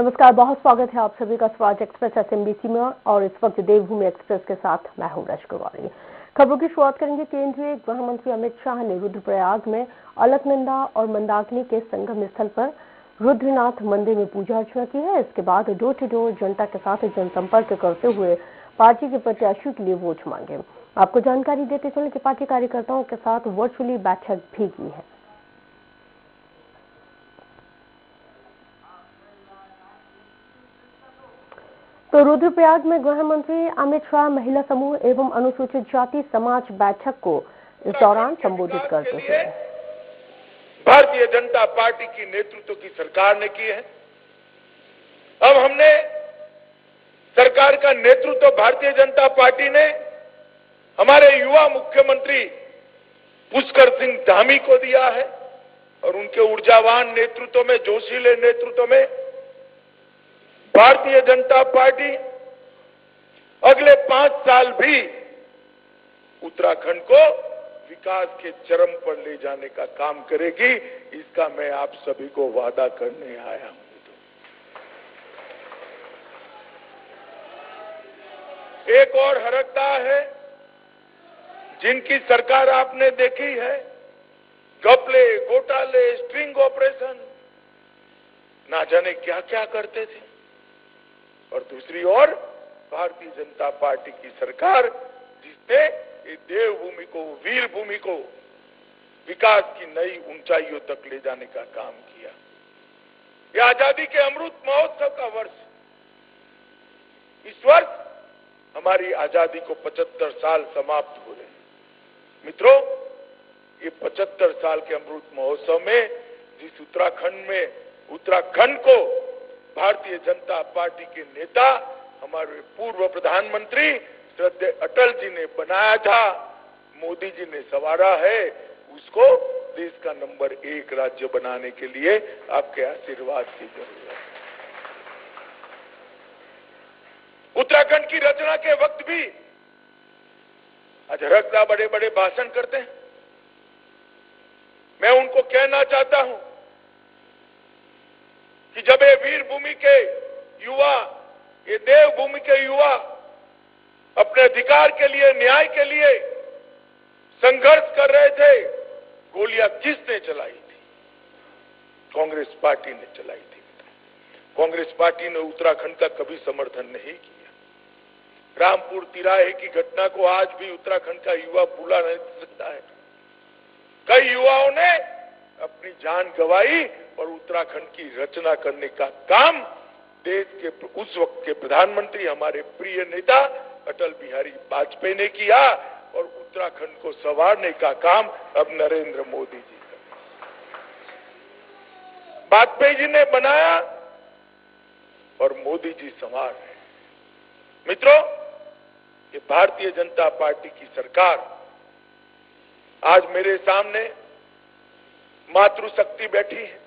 नमस्कार, बहुत स्वागत है आप सभी का स्वराज एक्सप्रेस एसएमबीसी में। और इस वक्त देवभूमि एक्सप्रेस के साथ मैं हूं रश्मिवारी। खबरों की शुरुआत करेंगे। केंद्रीय गृह मंत्री अमित शाह ने रुद्रप्रयाग में अलकनंदा और मंदाकिनी के संगम स्थल पर रुद्रनाथ मंदिर में पूजा अर्चना की है। इसके बाद डोर टू डोर जनता के साथ जनसंपर्क करते हुए पार्टी के प्रत्याशियों के लिए वोट मांगे। आपको जानकारी देते चले कि पार्टी कार्यकर्ताओं के साथ वर्चुअली बैठक भी की है। तो रुद्रप्रयाग में गृह मंत्री अमित शाह महिला समूह एवं अनुसूचित जाति समाज बैठक को इस दौरान संबोधित करते हुए भारतीय जनता पार्टी की नेतृत्व की सरकार ने की है। अब हमने सरकार का नेतृत्व भारतीय जनता पार्टी ने हमारे युवा मुख्यमंत्री पुष्कर सिंह धामी को दिया है और उनके ऊर्जावान नेतृत्व में, जोशीले नेतृत्व में भारतीय जनता पार्टी अगले 5 साल भी उत्तराखंड को विकास के चरम पर ले जाने का काम करेगी। इसका मैं आप सभी को वादा करने आया हूं। एक और हरकता है जिनकी सरकार आपने देखी है, घपले, घोटाले, स्ट्रिंग ऑपरेशन, ना जाने क्या क्या करते थे। और दूसरी ओर भारतीय जनता पार्टी की सरकार जिसने ये देवभूमि को, वीर भूमि को विकास की नई ऊंचाइयों तक ले जाने का काम किया। यह आजादी के अमृत महोत्सव का वर्ष, इस वर्ष हमारी आजादी को 75 साल समाप्त हो रहे हैं। मित्रों, ये 75 साल के अमृत महोत्सव में जिस उत्तराखंड को भारतीय जनता पार्टी के नेता, हमारे पूर्व प्रधानमंत्री श्रद्धेय अटल जी ने बनाया था, मोदी जी ने संवारा है, उसको देश का नंबर 1 राज्य बनाने के लिए आपके आशीर्वाद की जरूरत है। उत्तराखंड की रचना के वक्त भी अजरकता बड़े बड़े भाषण करते हैं। मैं उनको कहना चाहता हूं कि जब ये वीर भूमि के युवा, ये देवभूमि के युवा अपने अधिकार के लिए, न्याय के लिए संघर्ष कर रहे थे, गोलियां किसने चलाई थी? कांग्रेस पार्टी ने चलाई थी। कांग्रेस पार्टी ने उत्तराखंड का कभी समर्थन नहीं किया। रामपुर तिराहे की घटना को आज भी उत्तराखंड का युवा भूला नहीं सकता है। कई युवाओं ने अपनी जान गंवाई और उत्तराखंड की रचना करने का काम देश के उस वक्त के प्रधानमंत्री, हमारे प्रिय नेता अटल बिहारी वाजपेयी ने किया और उत्तराखंड को संवारने का काम अब नरेंद्र मोदी जी कर। वाजपेयी जी ने बनाया और मोदी जी संवार रहे। मित्रों, ये भारतीय जनता पार्टी की सरकार आज मेरे सामने मातृशक्ति बैठी है।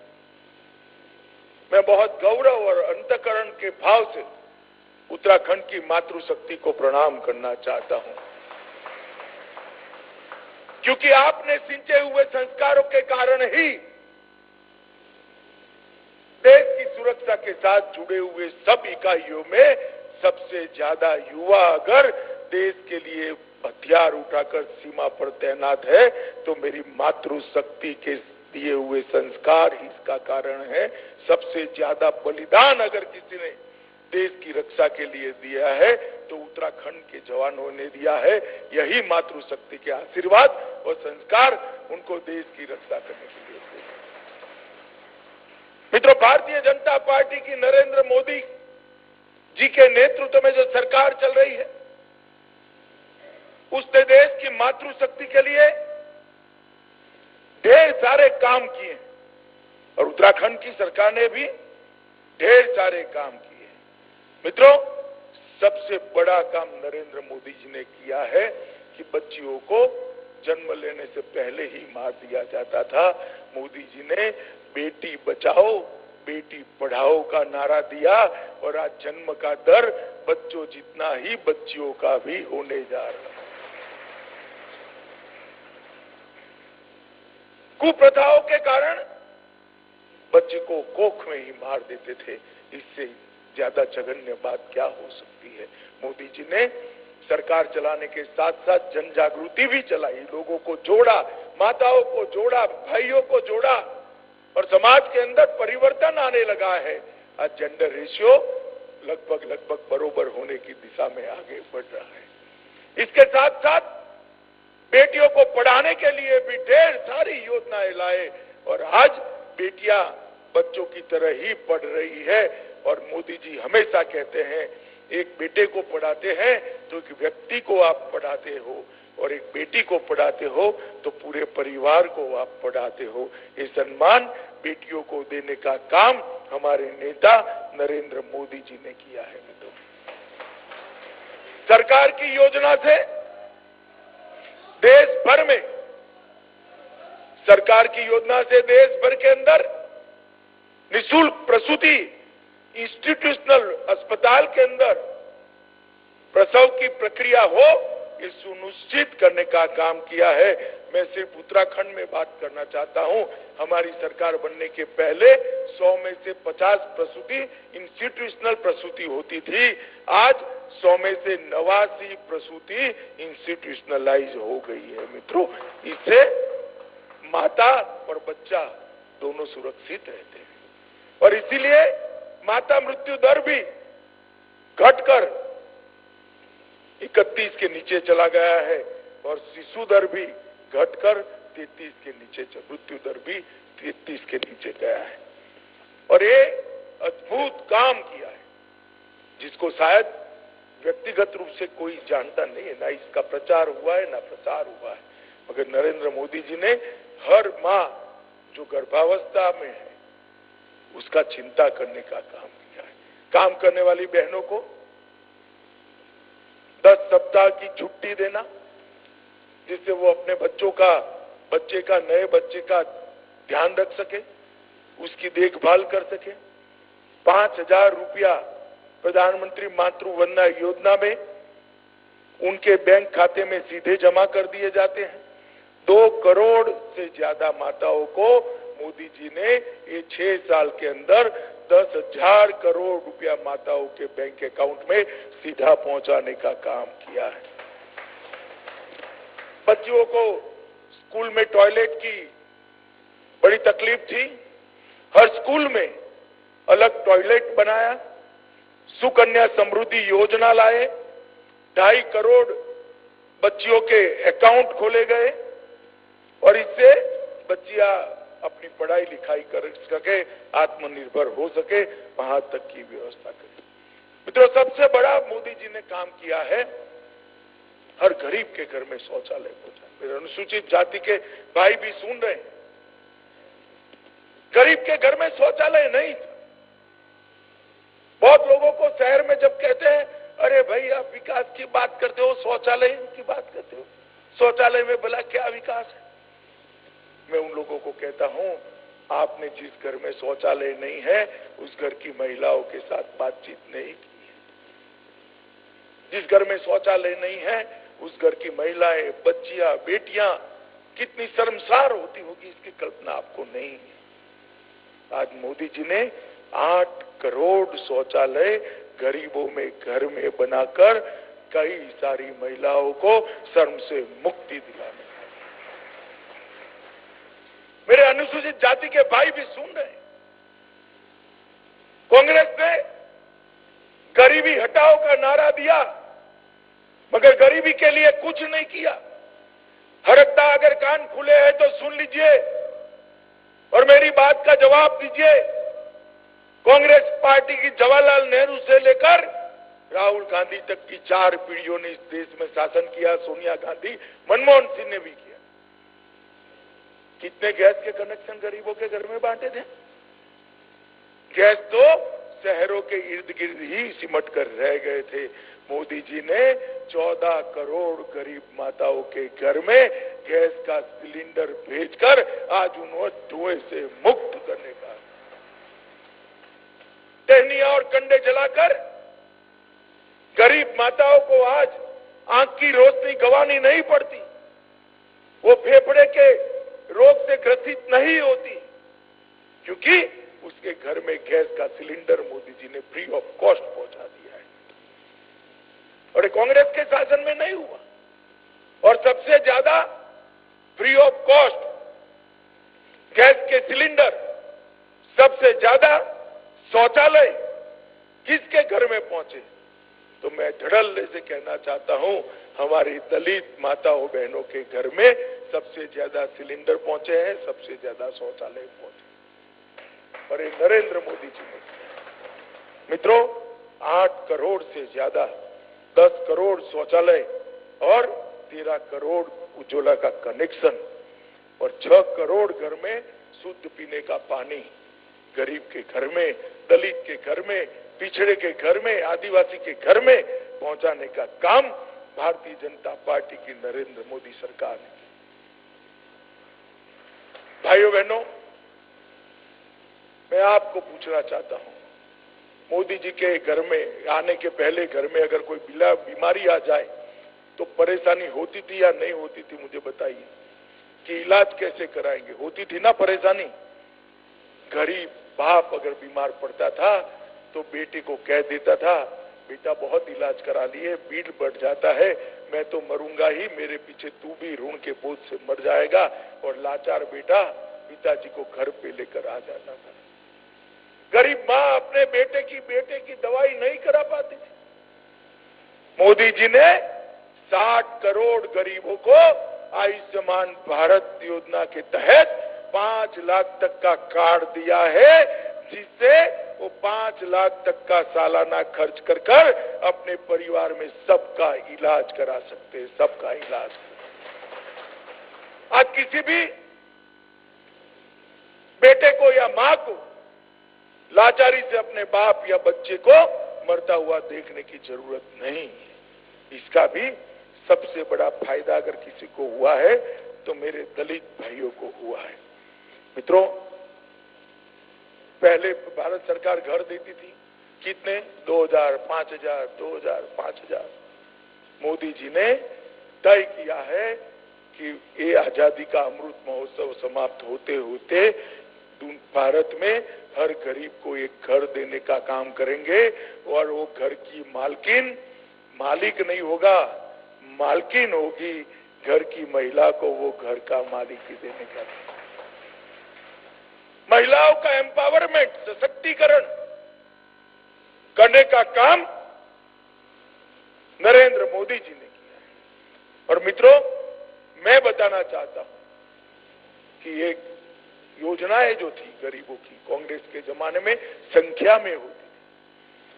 मैं बहुत गौरव और अंतःकरण के भाव से उत्तराखंड की मातृशक्ति को प्रणाम करना चाहता हूं, क्योंकि आपने सिंचे हुए संस्कारों के कारण ही देश की सुरक्षा के साथ जुड़े हुए सब इकाइयों में सबसे ज्यादा युवा अगर देश के लिए हथियार उठाकर सीमा पर तैनात है तो मेरी मातृशक्ति के दिए हुए संस्कार ही इसका कारण है। सबसे ज्यादा बलिदान अगर किसी ने देश की रक्षा के लिए दिया है तो उत्तराखंड के जवानों ने दिया है। यही मातृशक्ति के आशीर्वाद और संस्कार उनको देश की रक्षा करने के लिए दिए। मित्रों, भारतीय जनता पार्टी की नरेंद्र मोदी जी के नेतृत्व में जो सरकार चल रही है, उसने देश की मातृशक्ति के लिए ढेर सारे काम किए और उत्तराखंड की सरकार ने भी ढेर सारे काम किए। मित्रों, सबसे बड़ा काम नरेंद्र मोदी जी ने किया है कि बच्चियों को जन्म लेने से पहले ही मार दिया जाता था। मोदी जी ने बेटी बचाओ, बेटी पढ़ाओ का नारा दिया और आज जन्म का दर बच्चों जितना ही बच्चियों का भी होने जा रहा है। कुप्रथाओं के कारण बच्चे को कोख में ही मार देते थे। इससे ज्यादा जघन्य बात क्या हो सकती है। मोदी जी ने सरकार चलाने के साथ साथ जन जागृति भी चलाई, लोगों को जोड़ा, माताओं को जोड़ा, भाइयों को जोड़ा और समाज के अंदर परिवर्तन आने लगा है। आज जेंडर रेशियो लगभग बरोबर होने की दिशा में आगे बढ़ रहा है। इसके साथ साथ बेटियों को पढ़ाने के लिए भी ढेर सारी योजनाएं लाए और आज बेटियां बच्चों की तरह ही पढ़ रही है। और मोदी जी हमेशा कहते हैं, एक बेटे को पढ़ाते हैं तो एक व्यक्ति को आप पढ़ाते हो और एक बेटी को पढ़ाते हो तो पूरे परिवार को आप पढ़ाते हो। ये सम्मान बेटियों को देने का काम हमारे नेता नरेंद्र मोदी जी ने किया है। मित्रों, सरकार की योजना से देश भर में, सरकार की योजना से देश भर के अंदर निःशुल्क प्रसूति इंस्टीट्यूशनल अस्पताल के अंदर प्रसव की प्रक्रिया हो, ये सुनिश्चित करने का काम किया है। मैं सिर्फ उत्तराखंड में बात करना चाहता हूं। हमारी सरकार बनने के पहले 100 में से 50 प्रसूति इंस्टीट्यूशनल प्रसूति होती थी। आज 100 में से 89 प्रसूति इंस्टीट्यूशनलाइज हो गई है। मित्रों, इससे माता और बच्चा दोनों सुरक्षित रहते हैं और इसीलिए माता मृत्यु दर भी घटकर 31 के नीचे चला गया है और शिशु दर भी घटकर 33 के नीचे, मृत्यु दर भी 33 के नीचे गया है। और ये अद्भुत काम किया है जिसको शायद व्यक्तिगत रूप से कोई जानता नहीं है, ना इसका प्रचार हुआ है ना प्रसार हुआ है, मगर नरेंद्र मोदी जी ने हर माँ जो गर्भावस्था में है उसका चिंता करने का काम किया है। काम करने वाली बहनों को 10 सप्ताह की छुट्टी देना, जिससे वो अपने नए बच्चे का ध्यान रख सके, उसकी देखभाल कर सके। 5,000 रुपया प्रधानमंत्री मातृ वंदना योजना में उनके बैंक खाते में सीधे जमा कर दिए जाते हैं। 2 करोड़ से ज्यादा माताओं को मोदी जी ने ये 6 साल के अंदर 10,000 करोड़ रुपया माताओं के बैंक अकाउंट में सीधा पहुंचाने का काम किया है। बच्चियों को स्कूल में टॉयलेट की बड़ी तकलीफ थी, हर स्कूल में अलग टॉयलेट बनाया। सुकन्या समृद्धि योजना लाए, 2.5 करोड़ बच्चियों के अकाउंट खोले गए और इससे बच्चियां अपनी पढ़ाई लिखाई कर सके, आत्मनिर्भर हो सके, वहां तक की व्यवस्था करें। मित्रों, सबसे बड़ा मोदी जी ने काम किया है, हर गरीब के घर में शौचालय पहुंचा। मेरे अनुसूचित जाति के भाई भी सुन रहे हैं, गरीब के घर में शौचालय नहीं था। बहुत लोगों को शहर में जब कहते हैं, अरे भाई आप विकास की बात करते हो, शौचालय की बात करते हो, शौचालय में भला क्या विकास है? मैं उन लोगों को कहता हूं, आपने जिस घर में शौचालय नहीं है उस घर की महिलाओं के साथ बातचीत नहीं की है। जिस घर में शौचालय नहीं है उस घर की महिलाएं, बच्चियां, बेटियां कितनी शर्मसार होती होगी, इसकी कल्पना आपको नहीं है। आज मोदी जी ने 8 करोड़ शौचालय गरीबों में घर में बनाकर कई सारी महिलाओं को शर्म से मुक्ति दिलाने। मेरे अनुसूचित जाति के भाई भी सुन रहे हैं, कांग्रेस ने गरीबी हटाओ का नारा दिया मगर गरीबी के लिए कुछ नहीं किया। हरकता अगर कान खुले हैं तो सुन लीजिए और मेरी बात का जवाब दीजिए। कांग्रेस पार्टी की जवाहरलाल नेहरू से लेकर राहुल गांधी तक की 4 पीढ़ियों ने इस देश में शासन किया। सोनिया गांधी, मनमोहन सिंह ने भी किया। कितने गैस के कनेक्शन गरीबों के घर में बांटे थे? गैस तो शहरों के इर्द गिर्द ही सिमट कर रह गए थे। मोदी जी ने 14 करोड़ गरीब माताओं के घर में गैस का सिलेंडर भेजकर आज उन्हें धुएं से मुक्त करने का, टहनियां और कंडे जलाकर गरीब माताओं को आज आंख की रोशनी गंवानी नहीं पड़ती, वो फेफड़े के रोग से ग्रसित नहीं होती, क्योंकि उस उसके घर में गैस का सिलेंडर मोदी जी ने फ्री ऑफ कॉस्ट पहुंचा दिया है। और कांग्रेस के शासन में नहीं हुआ। और सबसे ज्यादा फ्री ऑफ कॉस्ट गैस के सिलेंडर, सबसे ज्यादा शौचालय किसके घर में पहुंचे? तो मैं धड़ल्ले से कहना चाहता हूं, हमारी दलित माताओं बहनों के घर में सबसे ज्यादा सिलेंडर पहुंचे हैं, सबसे ज्यादा शौचालय पहुंचे। और ये नरेंद्र मोदी जी ने, मित्रों, 8 करोड़ से ज्यादा, 10 करोड़ शौचालय और 13 करोड़ उज्ज्वला का कनेक्शन और 6 करोड़ घर में शुद्ध पीने का पानी गरीब के घर में, दलित के घर में, पिछड़े के घर में, आदिवासी के घर में पहुंचाने का काम भारतीय जनता पार्टी की नरेंद्र मोदी सरकार ने। भाइयों बहनों, मैं आपको पूछना चाहता हूं, मोदी जी के घर में आने के पहले घर में अगर कोई बीमारी आ जाए तो परेशानी होती थी या नहीं होती थी? मुझे बताइए कि इलाज कैसे कराएंगे? होती थी ना परेशानी। गरीब बाप अगर बीमार पड़ता था तो बेटे को कह देता था, बेटा बहुत इलाज करा लिए, बिल बढ़ जाता है, मैं तो मरूंगा ही, मेरे पीछे तू भी ऋण के बोझ से मर जाएगा। और लाचार बेटा पिताजी को घर पे लेकर आ जाता था। गरीब माँ अपने बेटे की दवाई नहीं करा पाती थी। मोदी जी ने 60 करोड़ गरीबों को आयुष्मान भारत योजना के तहत 5 लाख तक का कार्ड दिया है, जिससे वो 5 लाख तक का सालाना खर्च कर अपने परिवार में सबका इलाज करा सकते हैं, सबका इलाज। आज किसी भी बेटे को या मां को लाचारी से अपने बाप या बच्चे को मरता हुआ देखने की जरूरत नहीं। इसका भी सबसे बड़ा फायदा अगर किसी को हुआ है तो मेरे दलित भाइयों को हुआ है। मित्रों, पहले भारत सरकार घर देती थी, कितने? 2000, 5000, 2000, 5000। मोदी जी ने तय किया है कि ये आजादी का अमृत महोत्सव समाप्त होते होते भारत में हर गरीब को एक घर देने का काम करेंगे। और वो घर की मालकिन, मालिक नहीं होगा, मालकिन होगी। घर की महिला को वो घर का मालिक ही देने का। महिलाओं का एम्पावरमेंट, सशक्तिकरण करने का काम नरेंद्र मोदी जी ने किया है। और मित्रों, मैं बताना चाहता हूं कि एक योजनाएं जो थी गरीबों की, कांग्रेस के जमाने में संख्या में होती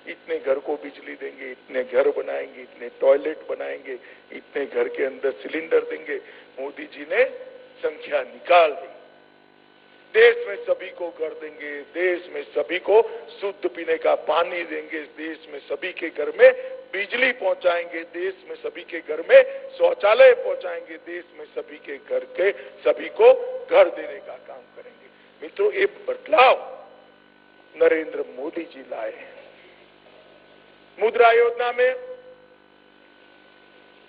थी। इतने घर को बिजली देंगे, इतने घर बनाएंगे, इतने टॉयलेट बनाएंगे, इतने घर के अंदर सिलेंडर देंगे। मोदी जी ने संख्या निकाल दी। देश में सभी को घर देंगे, देश में सभी को शुद्ध पीने का पानी देंगे, देश में सभी के घर में बिजली पहुंचाएंगे, देश में सभी के घर में शौचालय पहुंचाएंगे, देश में सभी के घर के सभी को घर देने का काम करेंगे। मित्रों, ये बदलाव नरेंद्र मोदी जी लाए हैं। मुद्रा योजना में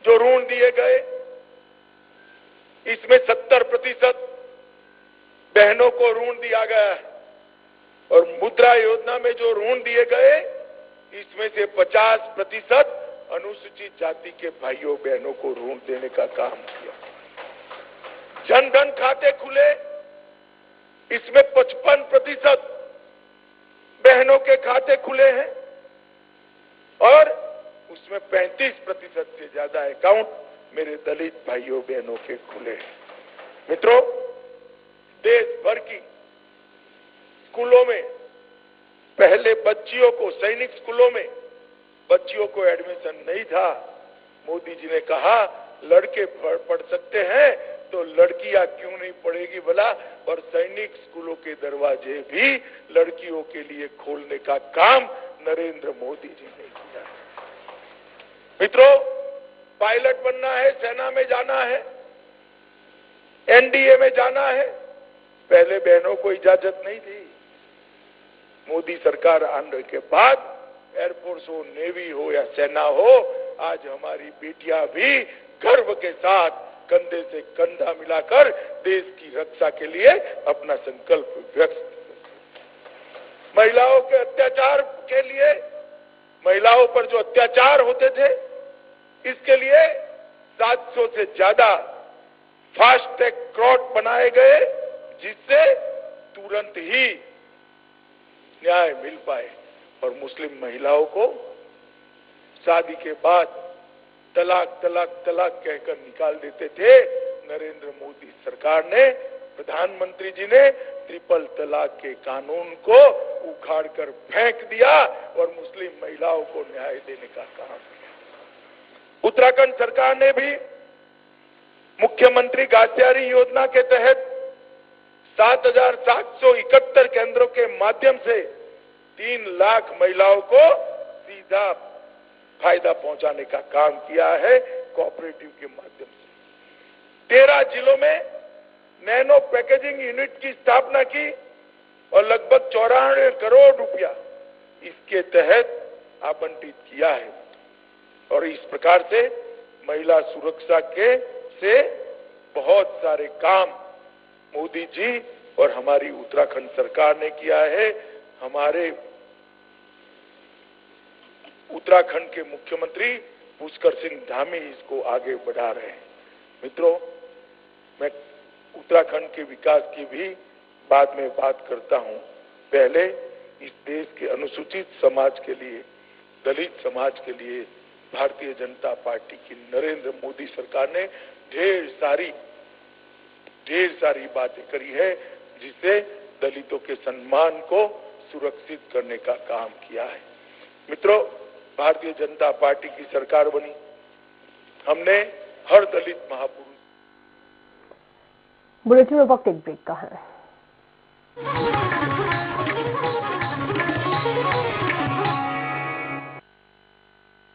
जो ऋण दिए गए, इसमें 70% बहनों को ऋण दिया गया है। और मुद्रा योजना में जो ऋण दिए गए, इसमें से 50% अनुसूचित जाति के भाइयों बहनों को ऋण देने का काम किया। जनधन खाते खुले, इसमें 55% बहनों के खाते खुले हैं और उसमें 35% से ज्यादा अकाउंट मेरे दलित भाइयों बहनों के खुले हैं। मित्रों, देश भर की स्कूलों में पहले बच्चियों को, सैनिक स्कूलों में बच्चियों को एडमिशन नहीं था। मोदी जी ने कहा लड़के पढ़ सकते हैं तो लड़कियां क्यों नहीं पढ़ेगी भला। और सैनिक स्कूलों के दरवाजे भी लड़कियों के लिए खोलने का काम नरेंद्र मोदी जी ने किया। मित्रों, पायलट बनना है, सेना में जाना है, एनडीए में जाना है, पहले बहनों को इजाजत नहीं थी। मोदी सरकार आने के बाद एयरफोर्स हो, नेवी हो या सेना हो, आज हमारी बेटियां भी गर्व के साथ कंधे से कंधा मिलाकर देश की रक्षा के लिए अपना संकल्प व्यक्त। महिलाओं के अत्याचार के लिए, महिलाओं पर जो अत्याचार होते थे, इसके लिए 700 से ज्यादा फास्ट ट्रैक कोर्ट बनाए गए, जिससे तुरंत ही न्याय मिल पाए। और मुस्लिम महिलाओं को शादी के बाद तलाक तलाक तलाक कहकर निकाल देते थे, नरेंद्र मोदी सरकार ने, प्रधानमंत्री जी ने ट्रिपल तलाक के कानून को उखाड़कर फेंक दिया और मुस्लिम महिलाओं को न्याय देने का काम किया। उत्तराखंड सरकार ने भी मुख्यमंत्री घासियारी योजना के तहत 7,771 केंद्रों के माध्यम से 3 लाख महिलाओं को सीधा फायदा पहुंचाने का काम किया है, कोऑपरेटिव के माध्यम से। 13 जिलों में नैनो पैकेजिंग यूनिट की स्थापना की और लगभग 94 करोड़ रुपया इसके तहत आवंटित किया है। और इस प्रकार से महिला सुरक्षा से बहुत सारे काम मोदी जी और हमारी उत्तराखंड सरकार ने किया है। हमारे उत्तराखंड के मुख्यमंत्री पुष्कर सिंह धामी इसको आगे बढ़ा रहे हैं। मित्रों, मैं उत्तराखंड के विकास की भी बाद में बात करता हूं। पहले इस देश के अनुसूचित समाज के लिए, दलित समाज के लिए भारतीय जनता पार्टी की नरेंद्र मोदी सरकार ने ढेर सारी बातें करी है, जिससे दलितों के सम्मान को सुरक्षित करने का काम किया है। मित्रों, भारतीय जनता पार्टी की सरकार बनी, हमने हर दलित महापुरुष। बुलेटिन में वक्त एक ब्रेक का है।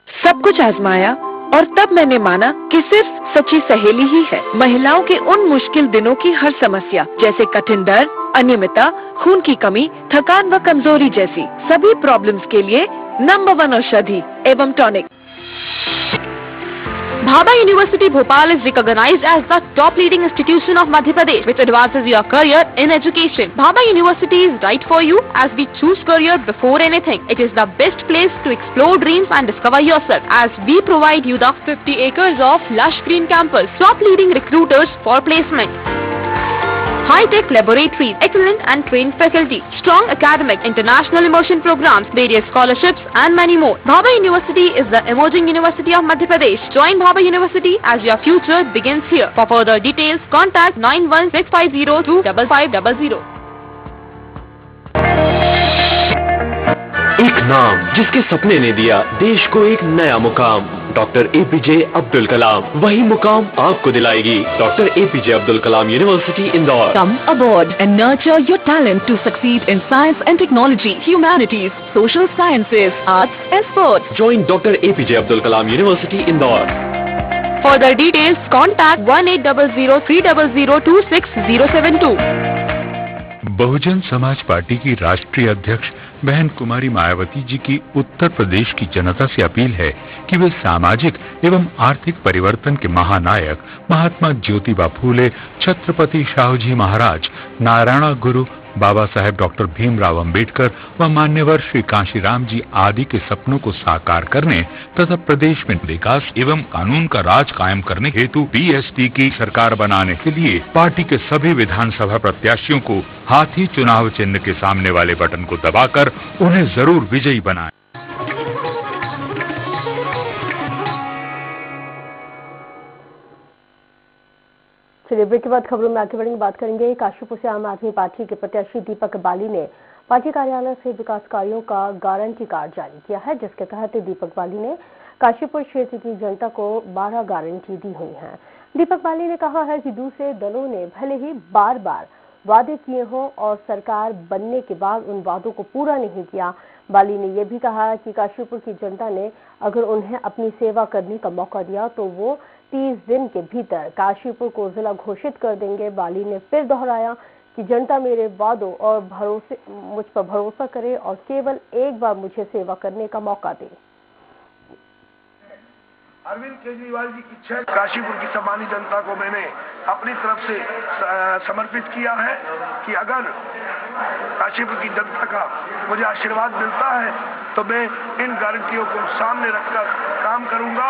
सब कुछ आजमाया और तब मैंने माना कि सिर्फ सच्ची सहेली ही है महिलाओं के उन मुश्किल दिनों की हर समस्या, जैसे कठिन दर्द, अनियमितता, खून की कमी, थकान व कमजोरी जैसी सभी प्रॉब्लम्स के लिए नंबर 1 औषधि एवं tonic. Bhabha University Bhopal is recognized as the top leading institution of Madhya Pradesh, which advances your career in education. Bhabha University is right for you as we choose career before anything. It is the best place to explore dreams and discover yourself, as we provide you the 50 acres of lush green campus, top leading recruiters for placement, high-tech laboratories, excellent and trained faculty, strong academic, international immersion programs, various scholarships and many more. Bhabha University is the emerging university of Madhya Pradesh. Join Bhabha University as your future begins here. For further details, contact 9165025500. एक नाम जिसके सपने ने दिया देश को एक नया मुकाम, डॉक्टर एपीजे अब्दुल कलाम। वही मुकाम आपको दिलाएगी doctor APJ Abdul Kalam university Indore. Come aboard and nurture your talent to succeed in science and technology, humanities, social sciences, arts and sports. Join Dr. APJ Abdul Kalam University Indore. Further details, contact 180030026072. Bahujan Samaj party की राष्ट्रीय अध्यक्ष बहन कुमारी मायावती जी की उत्तर प्रदेश की जनता से appeal है कि वे सामाजिक एवं आर्थिक परिवर्तन के महानायक महात्मा ज्योतिबा फूले, छत्रपति शाहूजी महाराज, नारायण गुरु बाबा साहेब डॉक्टर भीमराव अंबेडकर व मान्यवर श्री कांशीराम जी आदि के सपनों को साकार करने तथा प्रदेश में विकास एवं कानून का राज कायम करने हेतु बीएसपी की सरकार बनाने के लिए पार्टी के सभी विधानसभा प्रत्याशियों को हाथी चुनाव चिन्ह के सामने वाले बटन को दबाकर उन्हें जरूर विजयी बनाएं। चलिए ब्रेक के बाद खबरों में आगे बढ़ेंगे। बात करेंगे काशीपुर से आम आदमी पार्टी के प्रत्याशी दीपक बाली ने पार्टी कार्यालय से विकास कार्यों का गारंटी कार्ड जारी किया है, जिसके तहत दीपक बाली ने काशीपुर क्षेत्र की जनता को 12 गारंटी दी हुई हैं। दीपक बाली ने कहा है कि दूसरे दलों ने भले ही बार बार वादे किए हों और सरकार बनने के बाद उन वादों को पूरा नहीं किया। बाली ने यह भी कहा कि काशीपुर की जनता ने अगर उन्हें अपनी सेवा करने का मौका दिया तो वो 30 दिन के भीतर काशीपुर को जिला घोषित कर देंगे। बाली ने फिर दोहराया कि जनता मेरे वादों और मुझ पर भरोसा करे और केवल एक बार मुझे सेवा करने का मौका दे। अरविंद केजरीवाल जी की इच्छा काशीपुर की सम्मानित जनता को मैंने अपनी तरफ से समर्पित किया है कि अगर काशीपुर की जनता का मुझे आशीर्वाद मिलता है तो मैं इन गारंटियों को सामने रखकर काम करूंगा।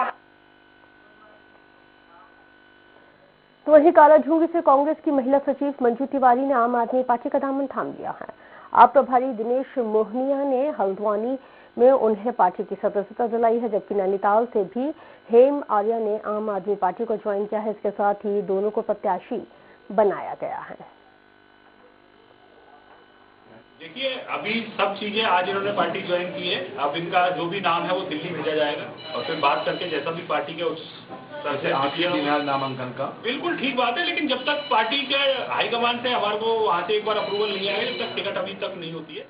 तो वहीं कालाझूंगी से कांग्रेस की महिला सचिव मंजू तिवारी ने आम आदमी पार्टी का दामन थाम लिया है। आप प्रभारी दिनेश मोहनिया ने हल्द्वानी में उन्हें पार्टी की सदस्यता दिलाई है, जबकि नैनीताल से भी हेम आर्या ने आम आदमी पार्टी को ज्वाइन किया है। इसके साथ ही दोनों को प्रत्याशी बनाया गया है। देखिए, अभी सब चीजें आज इन्होंने पार्टी ज्वाइन की है। अब इनका जो भी नाम है वो दिल्ली भेजा जाएगा और फिर बात करके जैसा भी पार्टी के उस तरह से नामांकन का बिल्कुल ठीक बात है, लेकिन जब तक पार्टी के हाईकमान से हमारे को वहां से एक बार अप्रूवल नहीं आएगा, जब तक टिकट अभी तक नहीं होती है।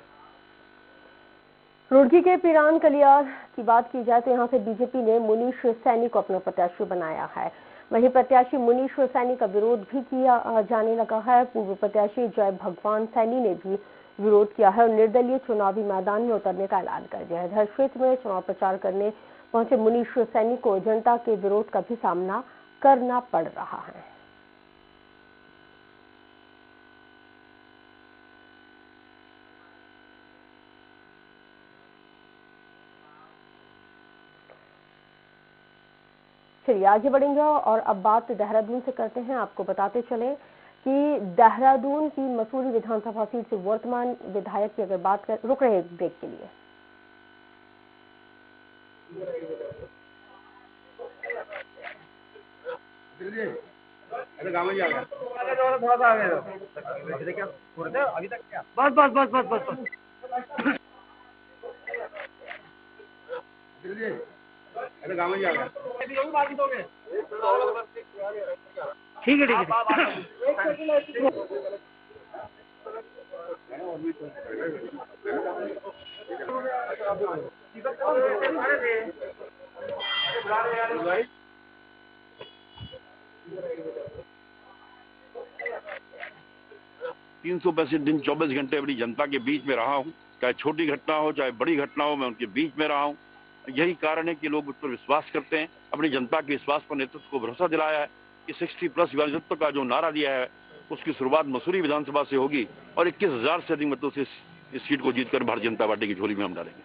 रुड़की के पिरान कलियार की बात की जाए तो यहां से बीजेपी ने मुनीश सैनी को अपना प्रत्याशी बनाया है। वहीं प्रत्याशी मुनीश सैनी का विरोध भी किया जाने लगा है। पूर्व प्रत्याशी जय भगवान सैनी ने भी विरोध किया है और निर्दलीय चुनावी मैदान में उतरने का ऐलान कर दिया है। इधर क्षेत्र में चुनाव प्रचार करने पहुंचे मुनीश सैनी को जनता के विरोध का भी सामना करना पड़ रहा है। चलिए आगे बढ़ेंगे और अब बात देहरादून से करते हैं। आपको बताते चले कि देहरादून की मसूरी विधानसभा सीट से वर्तमान विधायक की अगर बात कर, रुक रहे हैं ब्रेक के लिए। थोड़ा सा आगे अभी तक क्या बस ठीक है दिन 24 घंटे अपनी जनता के बीच में रहा हूं, चाहे छोटी घटना हो चाहे बड़ी घटना हो, मैं उनके बीच में रहा हूं। यही कारण है कि लोग उस पर विश्वास करते हैं। अपनी जनता के विश्वास पर नेतृत्व को भरोसा दिलाया है कि 60+ विधायकत्व का जो नारा दिया है उसकी शुरुआत मसूरी विधानसभा से होगी और 21,000 से अधिक मतों से इस सीट को जीतकर भारतीय जनता पार्टी की झोली में हम डालेंगे।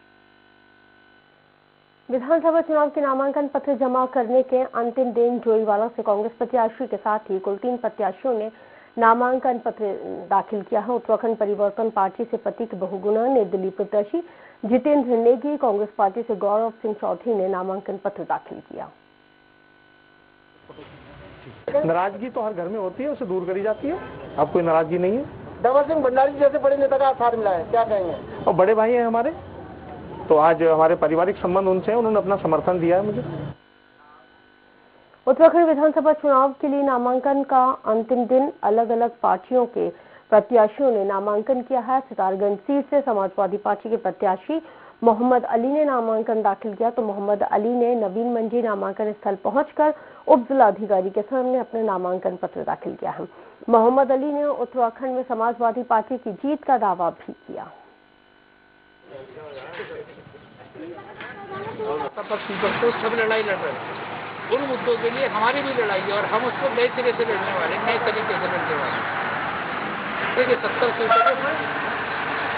विधानसभा चुनाव के नामांकन पत्र जमा करने के अंतिम दिन जोईवाला से कांग्रेस प्रत्याशी के साथ ही कुल 3 प्रत्याशियों ने नामांकन पत्र दाखिल किया है। उत्तराखंड परिवर्तन पार्टी से प्रतीक बहुगुणा, निर्दलीय प्रत्याशी जितेंद्र नेगी, कांग्रेस पार्टी से गौरव सिंह चौधरी ने नामांकन पत्र दाखिल किया। नाराजगी तो हर घर में होती है, उसे दूर करी जाती है। अब कोई नाराजगी नहीं है। धवल सिंह भंडारी जैसे बड़े नेता का साथ मिला है, क्या कहेंगे? और बड़े भाई हैं हमारे, तो आज हमारे पारिवारिक संबंध उनसे हैं, उन्होंने अपना समर्थन दिया है मुझे। उत्तराखंड विधानसभा चुनाव के लिए नामांकन का अंतिम दिन अलग अलग पार्टियों के प्रत्याशियों ने नामांकन किया है। सितारगंज सीट से समाजवादी पार्टी के प्रत्याशी मोहम्मद अली ने नामांकन दाखिल किया, तो मोहम्मद अली ने नवीन मंजी नामांकन स्थल पहुंचकर उप जिलाधिकारी के सामने अपना नामांकन पत्र दाखिल किया है। मोहम्मद अली ने उत्तराखंड में समाजवादी पार्टी की जीत का दावा भी किया। सब लड़ाई लड़ रहे हैं, उन मुद्दों के लिए हमारी भी लड़ाई है और हम उसको नए सिरे से लड़ने वाले, नए तरीके से लड़ने वाले। देखिए 70 सीटों में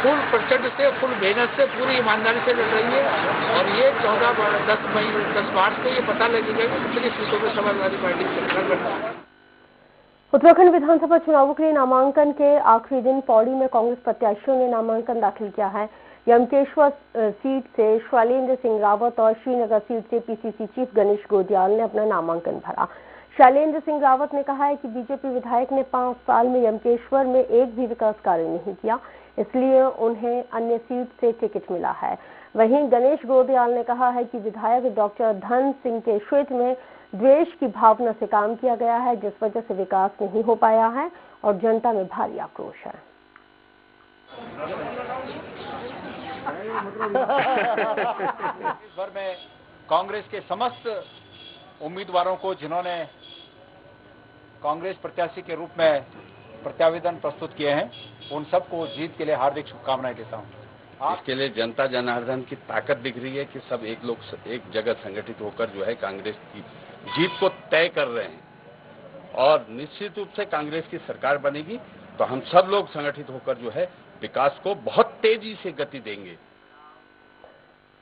फुल प्रचंड से, फुल मेहनत से, पूरी ईमानदारी से लड़ रही है और ये 10 मार्च को ये पता लगेगा कि कितनी सीटों में समाजवादी पार्टी की सरकार बनती है। उत्तराखंड विधानसभा चुनावों के लिए नामांकन के आखिरी दिन पौड़ी में कांग्रेस प्रत्याशियों ने नामांकन दाखिल किया है। यमकेश्वर सीट से शैलेंद्र सिंह रावत और श्रीनगर सीट से पीसीसी चीफ गणेश गोदियाल ने अपना नामांकन भरा। शैलेंद्र सिंह रावत ने कहा है कि बीजेपी विधायक ने 5 साल में यमकेश्वर में एक भी विकास कार्य नहीं किया, इसलिए उन्हें अन्य सीट से टिकट मिला है। वहीं गणेश गोदियाल ने कहा है कि विधायक डॉक्टर धन सिंह के क्षेत्र में द्वेष की भावना से काम किया गया है, जिस वजह से विकास नहीं हो पाया है और जनता में भारी आक्रोश है। इस भर में कांग्रेस के समस्त उम्मीदवारों को जिन्होंने कांग्रेस प्रत्याशी के रूप में प्रत्यावेदन प्रस्तुत किए हैं, उन सबको जीत के लिए हार्दिक शुभकामनाएं देता हूं। इसके लिए जनता जनार्दन की ताकत दिख रही है कि सब एक लोग एक जगह संगठित होकर जो है कांग्रेस की जीत को तय कर रहे हैं और निश्चित रूप से कांग्रेस की सरकार बनेगी तो हम सब लोग संगठित होकर जो है विकास को बहुत तेजी से गति देंगे।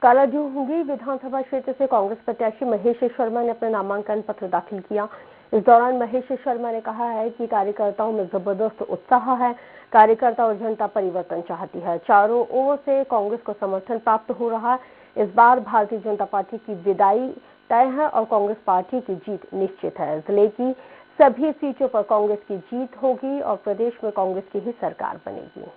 कालाजूंगी विधानसभा क्षेत्र से कांग्रेस प्रत्याशी महेश शर्मा ने अपना नामांकन पत्र दाखिल किया। इस दौरान महेश शर्मा ने कहा है कि कार्यकर्ताओं में जबरदस्त उत्साह है, कार्यकर्ता और जनता परिवर्तन चाहती है, चारों ओर से कांग्रेस को समर्थन प्राप्त हो रहा है। इस बार भारतीय जनता पार्टी की विदाई तय है और कांग्रेस पार्टी की जीत निश्चित है। जिले की सभी सीटों पर कांग्रेस की जीत होगी और प्रदेश में कांग्रेस की ही सरकार बनेगी।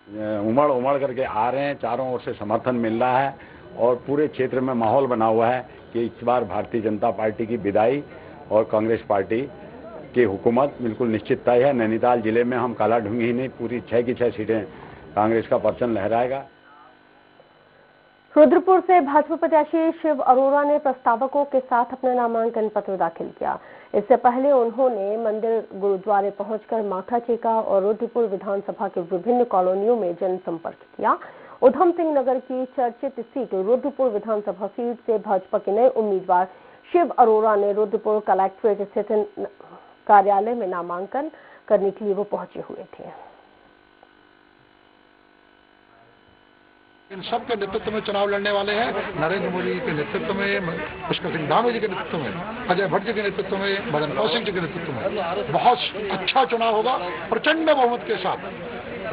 उमड़ करके आ रहे हैं, चारों ओर से समर्थन मिल रहा है और पूरे क्षेत्र में माहौल बना हुआ है कि इस बार भारतीय जनता पार्टी की विदाई और कांग्रेस पार्टी की हुकूमत बिल्कुल निश्चित तय है। नैनीताल जिले में हम कालाढूंगी ही नहीं, पूरी 6 की 6 सीटें कांग्रेस का परचम लहराएगा। रुद्रपुर से भाजपा प्रत्याशी शिव अरोड़ा ने प्रस्तावकों के साथ अपना नामांकन पत्र दाखिल किया। इससे पहले उन्होंने मंदिर गुरुद्वारे पहुंचकर माथा टेका और रुद्रपुर विधानसभा के विभिन्न कॉलोनियों में जनसंपर्क किया। उधम सिंह नगर की चर्चित सीट रुद्रपुर विधानसभा सीट से भाजपा के नए उम्मीदवार शिव अरोड़ा ने रुद्रपुर कलेक्ट्रेट स्थित कार्यालय में नामांकन करने के लिए वो पहुंचे हुए थे। इन सब के नेतृत्व में चुनाव लड़ने वाले हैं। नरेंद्र मोदी के नेतृत्व में, पुष्कर सिंह धामी जी के नेतृत्व में, अजय भट्ट जी के नेतृत्व में, मदन कौशिक जी के नेतृत्व में बहुत अच्छा चुनाव होगा। प्रचंड बहुमत के साथ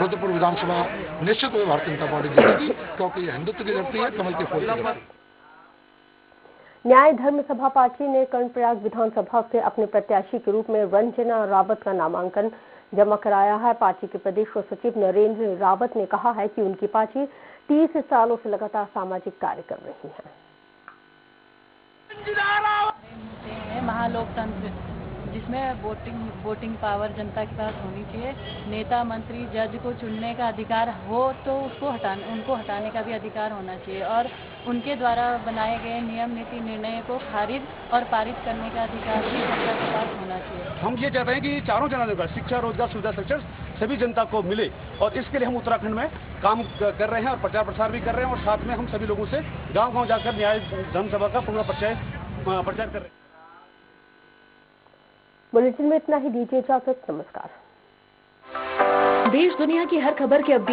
रुद्रपुर विधानसभा निश्चित रूप भारतीय जनता पार्टी जीतेगी क्योंकि यह हिंदुत्व की धरती है, कमल के फूल की धरती। न्याय धर्म सभा पार्टी ने कर्णप्रयाग विधानसभा से अपने प्रत्याशी के रूप में रंजना रावत का नामांकन जमा कराया है। पार्टी के प्रदेश सचिव नरेंद्र रावत ने कहा है कि उनकी पार्टी 30 सालों से लगातार सामाजिक कार्य कर रही है। महालोकतंत्र जिसमें वोटिंग पावर जनता के पास होनी चाहिए। नेता मंत्री जज को चुनने का अधिकार हो तो उनको हटाने का भी अधिकार होना चाहिए और उनके द्वारा बनाए गए नियम नीति निर्णय को खारिज और पारित करने का अधिकार भी जनता के पास होना चाहिए। हम ये चाहते हैं कि चारों जनानों का शिक्षा, रोजगार, सुविधा सेक्टर सभी जनता को मिले और इसके लिए हम उत्तराखंड में काम कर रहे हैं और प्रचार प्रसार भी कर रहे हैं और साथ में हम सभी लोगों से गाँव-गाँव जाकर न्याय धर्म सभा का पूरा प्रचार कर रहे हैं। बुलेटिन में इतना ही, दीजिए इजाजत, नमस्कार। देश दुनिया की हर खबर के